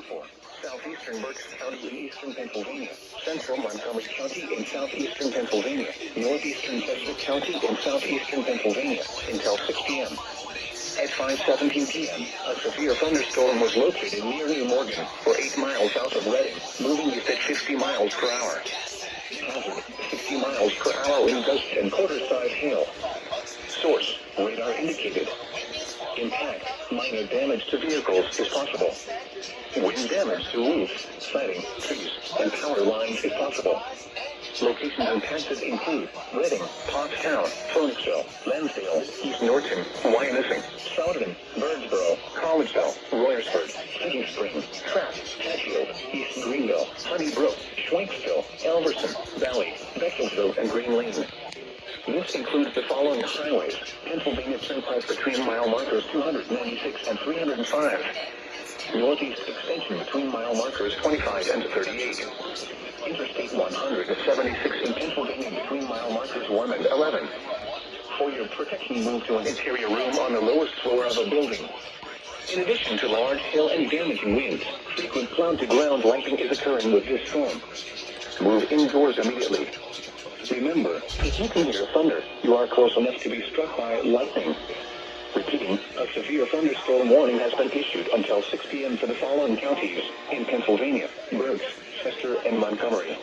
for southeastern Berks County in eastern Pennsylvania, central Montgomery County in southeastern Pennsylvania, northeastern Chester County in southeastern Pennsylvania, until 6 p.m. At 5:17 p.m., a severe thunderstorm was located near New Morgan, or 8 miles south of Reading, moving east at 50 miles per hour. Hazard, 60 miles per hour wind gusts and quarter-size hail. Source, radar indicated. Impact, minor damage to vehicles is possible. Wind damage to roofs, siding, trees, and power lines is possible. Locations impacted include Reading, Pottstown, Phoenixville, Lansdale, East Norton, Wyomissing, Souderton, Birdsboro, Collegeville, Royersford, City Spring, Trapp, Hatfield, East Greenville, Honeybrook, Schwenksville, Elverson, Valley, Beckelsville, and Green Lane. This includes the following highways: Pennsylvania Turnpike between mile markers 296 and 305. Northeast extension between mile markers 25 and 38. Interstate 176 in Pennsylvania between mile markers 1 and 11. For your protection, move to an interior room on the lowest floor of a building. In addition to large hail and damaging winds, frequent cloud-to-ground lightning is occurring with this storm. Move indoors immediately. Remember, if you can hear thunder, you are close enough to be struck by lightning. Repeating, a severe thunderstorm warning has been issued until 6 p.m. for the following counties in Pennsylvania: Berks, Chester, and Montgomery.